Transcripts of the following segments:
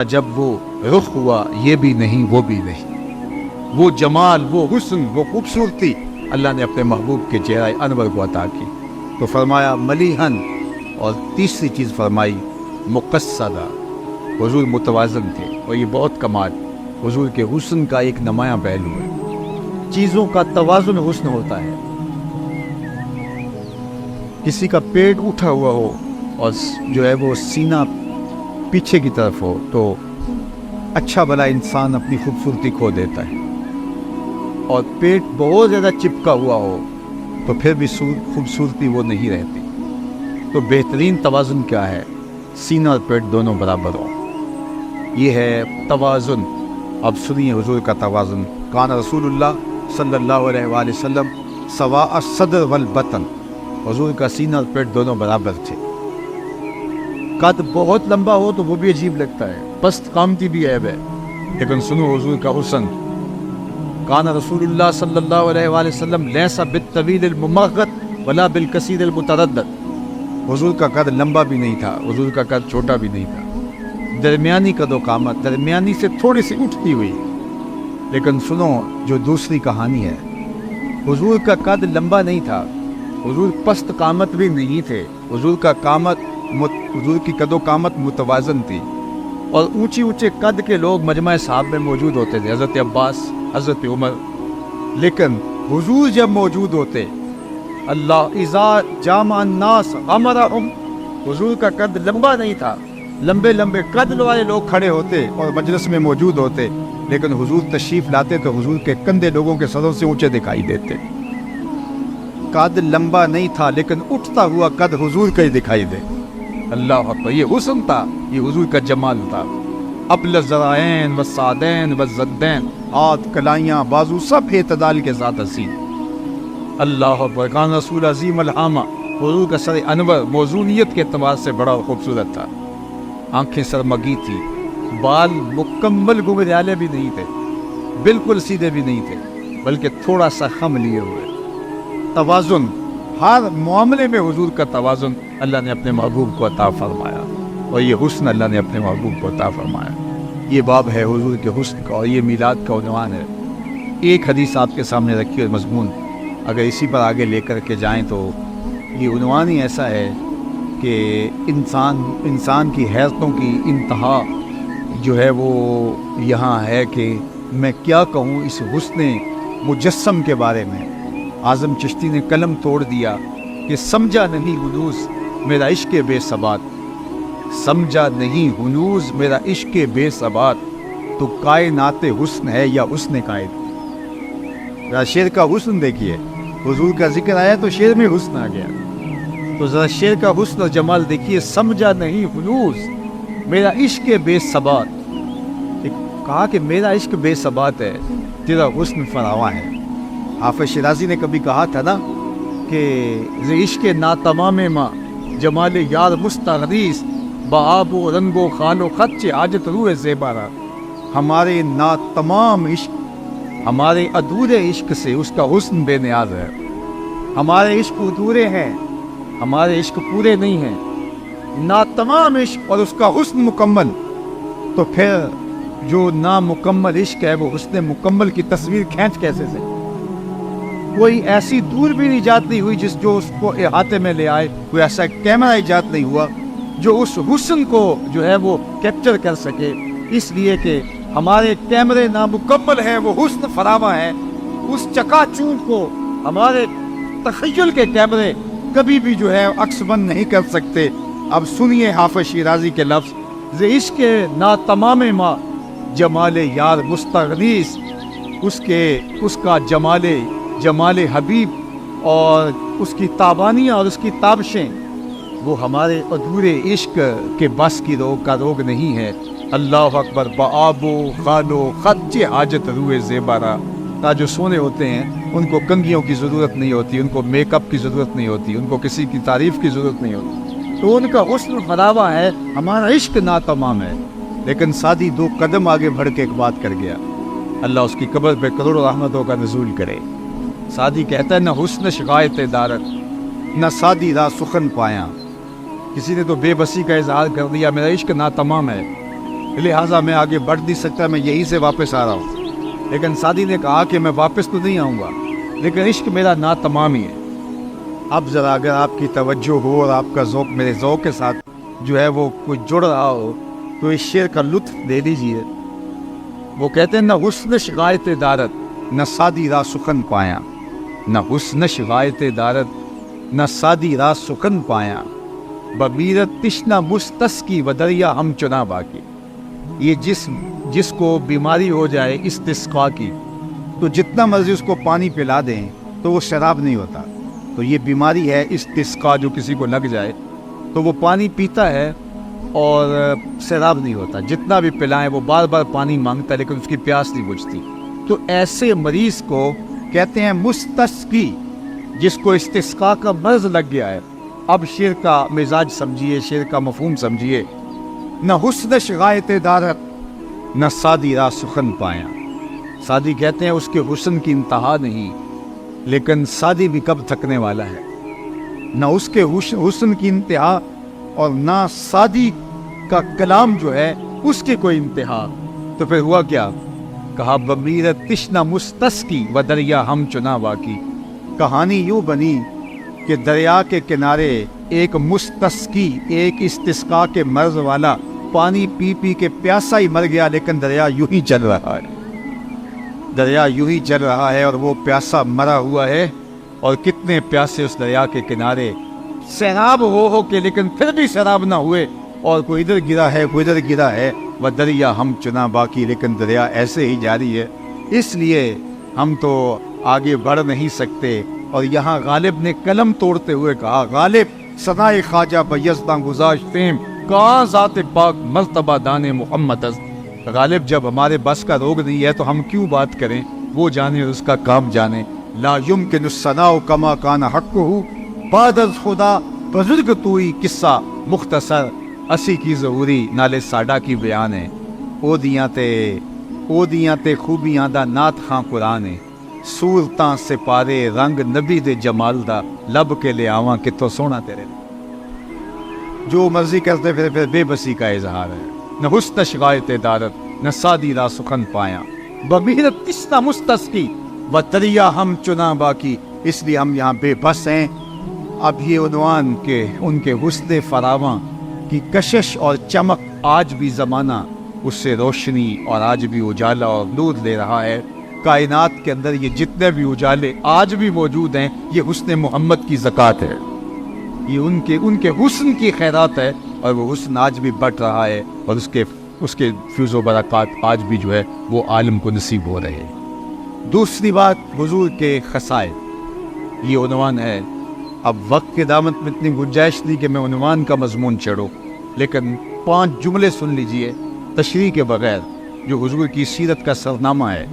جب وہ رخ ہوا یہ بھی نہیں وہ بھی نہیں، وہ جمال، وہ حسن، وہ خوبصورتی اللہ نے اپنے محبوب کے چہرہ انور کو عطا کی۔ تو فرمایا ملیحن، اور تیسری چیز فرمائی مقصدہ، حضور متوازن تھے، اور یہ بہت کمال حضور کے حسن کا ایک نمایاں پہلو ہے۔ چیزوں کا توازن حسن ہوتا ہے۔ کسی کا پیٹ اٹھا ہوا ہو اور جو ہے وہ سینہ پیچھے کی طرف ہو تو اچھا بھلا انسان اپنی خوبصورتی کھو دیتا ہے، اور پیٹ بہت زیادہ چپکا ہوا ہو تو پھر بھی خوبصورتی وہ نہیں رہتی۔ تو بہترین توازن کیا ہے؟ سینہ اور پیٹ دونوں برابر ہو، یہ ہے توازن۔ اب سنیے حضور کا توازن۔ کان رسول اللہ صلی اللہ علیہ وآلہ وسلم سواء الصدر والبطن، حضور کا سینہ اور پیٹ دونوں برابر تھے۔ قد بہت لمبا ہو تو وہ بھی عجیب لگتا ہے، پست قامتی بھی عیب ہے، لیکن سنو حضور کا حسن۔ کان رسول اللہ صلی اللہ علیہ وآلہ وسلم لیس بالطویل الممغط ولا بالکثیر المتردد، حضور کا قد لمبا بھی نہیں تھا، حضور کا قد چھوٹا بھی نہیں تھا، درمیانی قد و قامت، درمیانی سے تھوڑی سی اٹھتی ہوئی۔ لیکن سنو جو دوسری کہانی ہے، حضور کا قد لمبا نہیں تھا، حضور پست قامت بھی نہیں تھے، حضور کی قد و قامت متوازن تھی، اور اونچے قد کے لوگ مجمع صحابہ میں موجود ہوتے تھے، حضرت عباس، حضرت عمر، لیکن حضور جب موجود ہوتے، اللہ اذا جامع الناس غمرهم، حضور کا قد لمبا نہیں تھا، لمبے قد والے لوگ کھڑے ہوتے اور مجلس میں موجود ہوتے، لیکن حضور تشریف لاتے تو حضور کے کندھے لوگوں کے سروں سے اونچے دکھائی دیتے۔ قد لمبا نہیں تھا لیکن اٹھتا ہوا قد حضور کا ہی دکھائی دے۔ اللہ اکبر، یہ حسن تھا، یہ حضور کا جمال تھا۔ ابل الذرائین والسعدین والزدین، ہاتھ، کلائیاں، بازو سب اعتدال کے ساتھ حسین۔ اللہ اکبر۔ کان رسول عظیم الحامہ، حضور کا سر انور موزونیت کے اعتبار سے بڑا خوبصورت تھا، آنکھیں سرمگی تھی، بال مکمل گھنگریالے بھی نہیں تھے، بالکل سیدھے بھی نہیں تھے، بلکہ تھوڑا سا خم لیے ہوئے۔ توازن، ہر معاملے میں حضور کا توازن اللہ نے اپنے محبوب کو عطا فرمایا، اور یہ حسن اللہ نے اپنے محبوب کو عطا فرمایا۔ یہ باب ہے حضور کے حسن کا، اور یہ میلاد کا عنوان ہے۔ ایک حدیث آپ کے سامنے رکھی اور مضمون اگر اسی پر آگے لے کر کے جائیں تو یہ عنوان ہی ایسا ہے کہ انسان کی حیرتوں کی انتہا جو ہے وہ یہاں ہے کہ میں کیا کہوں اس حسن مجسم کے بارے میں۔ اعظم چشتی نے قلم توڑ دیا کہ سمجھا نہیں ہنوز میرا عشق بے ثبات، سمجھا نہیں ہنوز میرا عشق بے ثبات، تو کائنات حسن ہے یا حسن قائد۔ ذرا شعر کا حسن دیکھیے، حضور کا ذکر آیا تو شعر میں حسن آ گیا، تو ذرا شعر کا حسن اور جمال دیکھیے۔ سمجھا نہیں ہنوز میرا عشق بے ثبات، کہا کہ میرا عشق بے ثبات ہے، تیرا حسن فراواں ہے۔ حافظ شیرازی نے کبھی کہا تھا نا کہ ز عشق ناتمام ماں جمال یار مستغریث، بآب و رنگ و خال و خط حاجت روح زیبارہ، ہمارے ناتمام عشق، ہمارے ادھورے عشق سے اس کا حسن بے نیاز ہے۔ ہمارے عشق ادھورے ہیں، ہمارے عشق پورے نہیں ہیں، ناتمام عشق اور اس کا حسن مکمل، تو پھر جو نامکمل عشق ہے وہ حسن مکمل کی تصویر کھینچ کیسے سے؟ کوئی ایسی دور بھی ایجاد نہیں ہوئی جو اس کو احاطے میں لے آئے، کوئی ایسا کیمرہ ایجاد نہیں ہوا جو اس حسن کو جو ہے وہ کیپچر کر سکے، اس لیے کہ ہمارے کیمرے نامکمل ہیں، وہ حسن فراواں ہے، اس چکا چوند کو ہمارے تخیل کے کیمرے کبھی بھی جو ہے عکس بند نہیں کر سکتے۔ اب سنیے حافظ شیرازی کے لفظ، ز عشق ناتمام ماں جمال یار مستغریث، اس کا جمال حبیب اور اس کی تابانیاں اور اس کی تابشیں وہ ہمارے ادھورے عشق کے بس کی روگ نہیں ہے۔ اللہ اکبر۔ بآب و خال و خط حاجت روح زیبارہ، جو سونے ہوتے ہیں ان کو کنگھیوں کی ضرورت نہیں ہوتی، ان کو میک اپ کی ضرورت نہیں ہوتی، ان کو کسی کی تعریف کی ضرورت نہیں ہوتی، تو ان کا حسن فراواں ہے، ہمارا عشق ناتمام ہے۔ لیکن سادی 2 قدم آگے بڑھ کے ایک بات کر گیا، اللہ اس کی قبر پہ کروڑوں رحمتوں کا نزول کرے۔ سادی کہتا ہے نہ حسن شکایت دارت، نہ سادی را سخن پایا، کسی نے تو بے بسی کا اظہار کر دیا، میرا عشق ناتمام ہے، لہٰذا میں آگے بڑھ نہیں سکتا، میں یہیں سے واپس آ رہا ہوں۔ لیکن سعدی نے کہا کہ میں واپس تو نہیں آؤں گا، لیکن عشق میرا ناتمام ہی ہے۔ اب ذرا اگر آپ کی توجہ ہو اور آپ کا ذوق میرے ذوق کے ساتھ جو ہے وہ کچھ جڑ رہا ہو تو اس شعر کا لطف دے دیجیے۔ وہ کہتے ہیں نہ حسن شغایت دارت نہ سادی را سخن پایا، نہ حسن شغایت دارت نہ سادی را سخن پایا، بمیرت تشنہ مستسقی و دریا ہم چنا باقی۔ یہ جس کو بیماری ہو جائے استسقا کی، تو جتنا مرضی اس کو پانی پلا دیں تو وہ شراب نہیں ہوتا۔ تو یہ بیماری ہے استسقا، جو کسی کو لگ جائے تو وہ پانی پیتا ہے اور سیراب نہیں ہوتا، جتنا بھی پلائیں وہ بار بار پانی مانگتا ہے لیکن اس کی پیاس نہیں بجھتی۔ تو ایسے مریض کو کہتے ہیں مستسقی، جس کو استسقا کا مرض لگ گیا ہے۔ اب شعر کا مزاج سمجھیے، شعر کا مفہوم سمجھیے۔ نہ حسن شغایت دارت نہ سادی را سخن پایا۔ سادی کہتے ہیں اس کے حسن کی انتہا نہیں، لیکن سادی بھی کب تھکنے والا ہے۔ نہ اس کے حسن کی انتہا اور نہ سادی کا کلام جو ہے اس کی کوئی انتہا۔ تو پھر ہوا کیا؟ کہا بمیرت تشنہ مستسقی و دریا ہم چنا باقی۔ کہانی یوں بنی کہ دریا کے کنارے ایک مستسقی، ایک استسقا کے مرض والا پانی پی پی کے پیاسا ہی مر گیا، لیکن دریا یوں ہی چل رہا ہے، دریا یوں ہی چل رہا ہے اور وہ پیاسا مرا ہوا ہے۔ اور کتنے پیاسے اس دریا کے کنارے سیراب ہو کے، لیکن پھر بھی سیراب نہ ہوئے، اور کوئی ادھر گرا ہے کوئی ادھر گرا ہے، وہ دریا ہم چنا باقی، لیکن دریا ایسے ہی جاری ہے۔ اس لیے ہم تو آگے بڑھ نہیں سکتے۔ اور یہاں غالب نے قلم توڑتے ہوئے کہا، غالب ثنائے خواجہ بیزداں گزاشت فیم کہاں ذات پاک مرتبہ دان محمد از۔ غالب جب ہمارے بس کا روگ نہیں ہے تو ہم کیوں بات کریں، وہ جانے اور اس کا کام جانے۔ لا یمکن الثناء کما کان حقہ بعد از خدا بزرگ توئی قصہ مختصر اسی کی ظہوری نالے ساڈا کی بیان ہے۔ او دیاں تے خوبیاں دا نات خاں قرآن ہے، صورتاں سپارے رنگ نبی دے جمال دا لب کے لے آواں کتوں سونا تیرے۔ جو مرضی کرتے پھر بے بسی کا اظہار ہے۔ نہ حسن شغایت دارت نہ سادی را سخن پایا، بمیرت تشنہ مستسقی و دریا ہم چنا باقی۔ اس لیے ہم یہاں بے بس ہیں۔ اب یہ عنوان کہ ان کے حسن فراواں کی کشش اور چمک، آج بھی زمانہ اس سے روشنی اور آج بھی اجالا اور نور لے رہا ہے۔ کائنات کے اندر یہ جتنے بھی اجالے آج بھی موجود ہیں، یہ حسن محمد کی زکوٰۃ ہے، یہ ان کے حسن کی خیرات ہے، اور وہ حسن آج بھی بڑھ رہا ہے، اور اس کے فیض و برکات آج بھی جو ہے وہ عالم کو نصیب ہو رہے ہیں۔ دوسری بات، حضور کے خصائص، یہ عنوان ہے۔ اب وقت کے دامت میں اتنی گنجائش نہیں کہ میں عنوان کا مضمون چڑھوں، لیکن 5 جملے سن لیجئے تشریح کے بغیر، جو حضور کی سیرت کا سرنامہ ہے،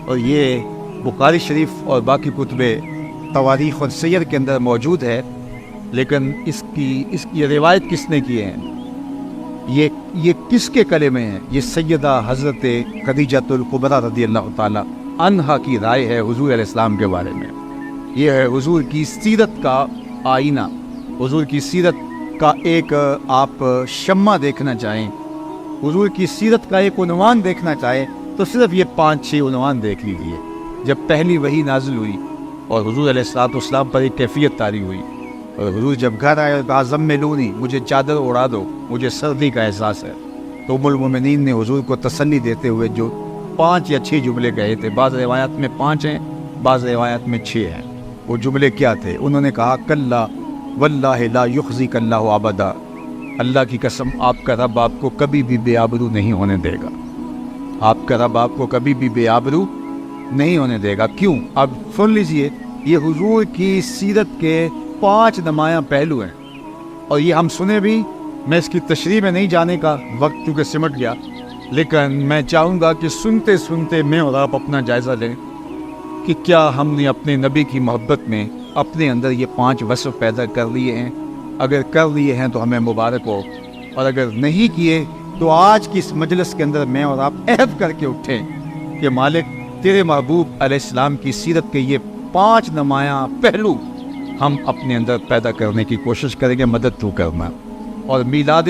اور یہ بخاری شریف اور باقی کتب تواریخ اور سیر کے اندر موجود ہے، لیکن اس کی روایت کس نے کی ہے، یہ کس کے کلمے ہیں؟ یہ سیدہ حضرت خدیجۃ الکبریٰ رضی اللہ تعالی عنہا کی رائے ہے حضور علیہ السلام کے بارے میں۔ یہ ہے حضور کی سیرت کا آئینہ۔ حضور کی سیرت کا ایک آپ شمع دیکھنا چاہیں، حضور کی سیرت کا ایک عنوان دیکھنا چاہیں، تو صرف یہ 5-6 عنوان دیکھ لیجیے۔ جب پہلی وحی نازل ہوئی اور حضور علیہ السلام پر ایک کیفیت طاری ہوئی، اور حضور جب گھر آئے کہا زملونی، مجھے چادر اڑا دو، مجھے سردی کا احساس ہے، تو ام المومنین نے حضور کو تسلی دیتے ہوئے جو 5 یا 6 جملے کہے تھے، بعض روایات میں 5 ہیں، بعض روایات میں 6 ہیں۔ وہ جملے کیا تھے؟ انہوں نے کہا کلا واللہ لا یخزیک اللہ ابدا، اللہ کی قسم آپ کا رب آپ کو کبھی بھی بے آبرو نہیں ہونے دے گا، آپ کا رب آپ کو کبھی بھی بے آبرو نہیں ہونے دے گا۔ کیوں؟ اب سن لیجئے، یہ حضور کی سیرت کے 5 نمایاں پہلو ہیں، اور یہ ہم سنے بھی۔ میں اس کی تشریح میں نہیں جانے کا، وقت چونکہ سمٹ گیا، لیکن میں چاہوں گا کہ سنتے سنتے میں اور آپ اپنا جائزہ لیں کہ کیا ہم نے اپنے نبی کی محبت میں اپنے اندر یہ 5 وصف پیدا کر لیے ہیں۔ اگر کر لیے ہیں تو ہمیں مبارک ہو، اور اگر نہیں کیے تو آج کی اس مجلس کے اندر میں اور آپ عہد کر کے اٹھیں کہ مالک تیرے محبوب علیہ السلام کی سیرت کے یہ 5 نمایاں پہلو ہم اپنے اندر پیدا کرنے کی کوشش کریں گے، مدد تو کرنا۔ اور میلاد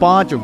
5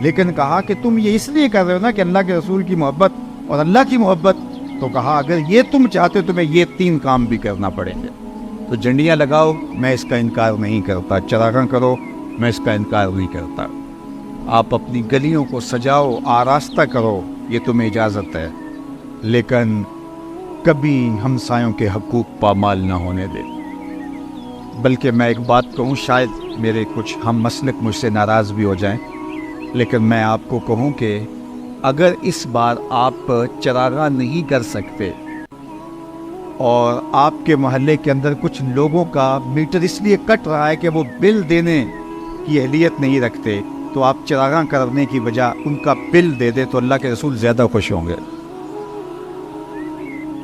لیکن کہا کہ تم یہ اس لیے کر رہے ہو نا کہ اللہ کے رسول کی محبت اور اللہ کی محبت، تو کہا اگر یہ تم چاہتے ہو تمہیں یہ 3 کام بھی کرنا پڑیں گے۔ تو جھنڈیاں لگاؤ، میں اس کا انکار نہیں کرتا، چراغاں کرو، میں اس کا انکار نہیں کرتا، آپ اپنی گلیوں کو سجاؤ، آراستہ کرو، یہ تمہیں اجازت ہے، لیکن کبھی ہمسایوں کے حقوق پامال نہ ہونے دے۔ بلکہ میں ایک بات کہوں، شاید میرے کچھ ہم مسلک مجھ سے ناراض بھی ہو جائیں، لیکن میں آپ کو کہوں کہ اگر اس بار آپ چراغاں نہیں کر سکتے اور آپ کے محلے کے اندر کچھ لوگوں کا میٹر اس لیے کٹ رہا ہے کہ وہ بل دینے کی اہلیت نہیں رکھتے، تو آپ چراغاں کرنے کی بجائے ان کا بل دے دیں تو اللہ کے رسول زیادہ خوش ہوں گے۔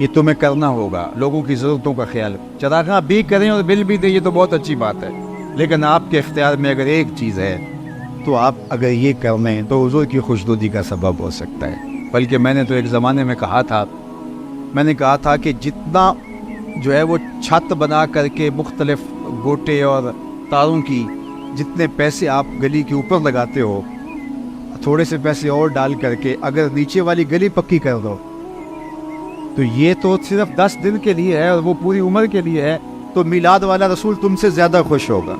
یہ تمہیں کرنا ہوگا، لوگوں کی ضرورتوں کا خیال، چراغاں بھی کریں اور بل بھی دیں، یہ تو بہت اچھی بات ہے، لیکن آپ کے اختیار میں اگر ایک چیز ہے تو آپ اگر یہ کر لیں تو حضور کی خوشنودی کا سبب ہو سکتا ہے۔ بلکہ میں نے تو ایک زمانے میں کہا تھا کہ جتنا جو ہے وہ چھت بنا کر کے مختلف گوٹے اور تاروں کی جتنے پیسے آپ گلی کے اوپر لگاتے ہو، تھوڑے سے پیسے اور ڈال کر کے اگر نیچے والی گلی پکی کر دو تو یہ تو صرف 10 دن کے لیے ہے اور وہ پوری عمر کے لیے ہے، تو میلاد والا رسول تم سے زیادہ خوش ہوگا۔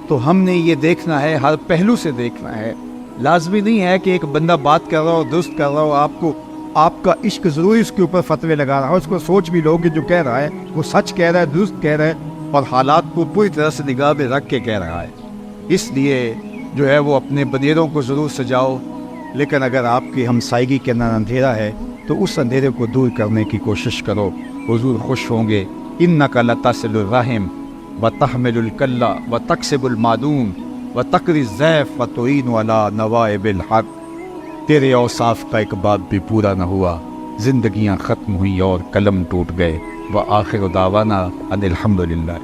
تو ہم نے یہ دیکھنا ہے، ہر پہلو سے دیکھنا ہے۔ لازمی نہیں ہے کہ ایک بندہ بات کر رہا ہو، درست کر رہا ہو، آپ کا عشق ضروری اس کے اوپر فتوے لگا رہا ہو، اس کو سوچ بھی لو کہ جو کہہ رہا ہے وہ سچ کہہ رہا ہے، درست کہہ رہا ہے اور حالات کو پوری طرح سے نگاہ میں رکھ کے کہہ رہا ہے۔ اس لیے جو ہے وہ اپنے بدیروں کو ضرور سجاؤ، لیکن اگر آپ کی ہمسائیگی کے اندر اندھیرا ہے تو اس اندھیرے کو دور کرنے کی کوشش کرو، حضور خوش ہوں گے۔ انک لتصل الرحم وتحمل الکلہ وتکسب المعدوم وتقری الضیف وتعین علی نوائب الحق۔ تیرے اوصاف کا ایک باب بھی پورا نہ ہوا، زندگیاں ختم ہوئیں اور قلم ٹوٹ گئے۔ وآخر دعوانا ان الحمدللہ۔